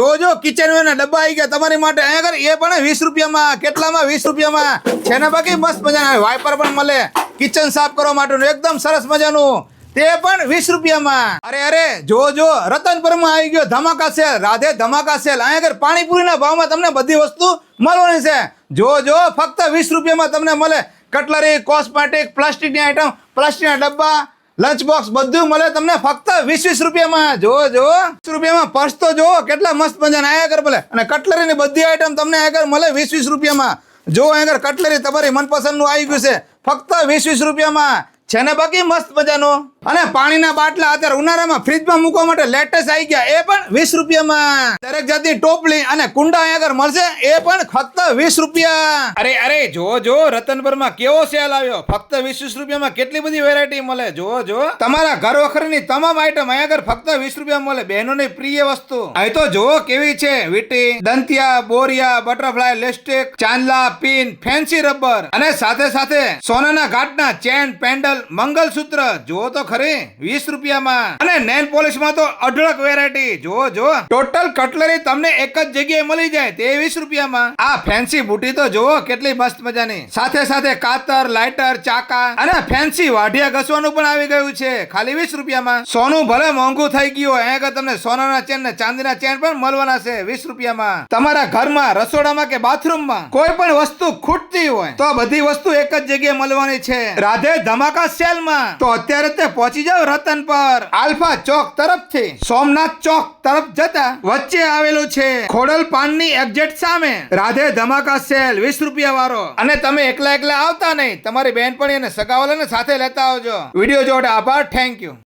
જો કિચનવેર ના ડબ્બા આવી ગયા તમારી માટે અહીંયા આગળ એ પણ 20 રૂપિયામાં. કેટલામાં? 20 રૂપિયામાં છે ને બાકી મસ્ત મજાના વાઇપર પણ મળે કિચન સાફ કરવા માટેનું એકદમ સરસ મજાનું, તે પણ 20 રૂપિયામાં. અરે જો રતનપુરમાં આવી ગયો ધમાકા સેલ, રાધે ધમાકા સેલ. અહીંયા આગળ પાણીપુરીના ભાવમાં તમને બધી વસ્તુ મળવાની છે. જો ફક્ત 20 રૂપિયામાં તમને મળે કટલરી, કોસ્મેટિક, પ્લાસ્ટિકની આઈટમ, પ્લાસ્ટિકના ડબ્બા, લંચ બોક્સ બધું મળે તમને ફક્ત 20 રૂપિયામાં. જો 20 રૂપિયામાં પર્સ તો જો કેટલા મસ્ત મજાના અહીંયા આગળ મળે, અને કટલરીની બધી આઈટમ તમને અહીંયા આગળ મળે 20 રૂપિયામાં. જો અહીંયા આગળ કટલરી તમારી મનપસંદનું આવી ગયું છે ફક્ત 20 રૂપિયામાં. છે ને બાકી મસ્ત મજાનો. અને પાણીના બાટલા અત્યારે ઉનાળામાં ફ્રીજમાં મૂકવા માટે લેટેસ્ટ આવી ગયા, એ પણ 20 રૂપિયામાં. દરેક જાતની ટોપલી અને કુંડા અહીંયા આગળ મળશે, એ પણ ફક્ત 20 રૂપિયા. અરે જો રતનપુરમાં કેવો સેલ આવ્યો, ફક્ત 20 રૂપિયામાં કેટલી બધી વેરાયટી મળે. જો તમારા ઘર વખરીની તમામ આઈટમ અહીંયા આગળ ફક્ત 20 રૂપિયા મળે. બહેનોની પ્રિય વસ્તુ અહીં તો જો કેવી છે, વીટી, દંતિયા, બોરિયા, બટરફ્લાય, લેસ્ટિક, ચાંદલા, પિન, ફેન્સી રબર, અને સાથે સોનાના ઘાટના ચેન, પેન્ડલ, મંગલસૂત્ર. જો તો ખરી 20 રૂપિયામાં. અને નેલ પોલિશ માં તો અઢળક વેરાયટી. જો ટોટલ કટલરી તમને એક જ જગ્યાએ મળી જાય, તે 20 રૂપિયામાં. આ ફેન્સી બુટી તો જો કેટલી મસ્ત મજાની. સાથે કાતર, લાઇટર, ચાકા અને ફેન્સી વાઢિયા ઘસવાનું પણ આવી ગયું છે, ખાલી 20 રૂપિયામાં. સોનું ભલે મોંઘું થઈ ગયું, અહીંયા તમને સોનાના ચેન ને ચાંદીના ચેન પણ મળવાના છે 20 રૂપિયામાં. તમારા ઘરમાં, રસોડામાં કે બાથરૂમમાં કોઈ પણ વસ્તુ ખૂટતી હોય તો બધી વસ્તુ એક જ જગ્યાએ મળવાની છે રાધે ધમાકા સેલમાં. તો અત્યારે તે પહોંચી જાવ રતન પર. આલ્ફા ચોક તરફથી સોમનાથ ચોક તરફ જતા વચ્ચે આવેલું છે ખોડલ પાનની એક્ઝેક્ટ સામે રાધે ધમાકા સેલ 20 રૂપિયા વાળો. અને તમે એકલા આવતા નહીં, તમારી બહેનપણી અને સગાવાલાને સાથે લેતા આવજો. વિડીયો જોડે આભાર. Thank you.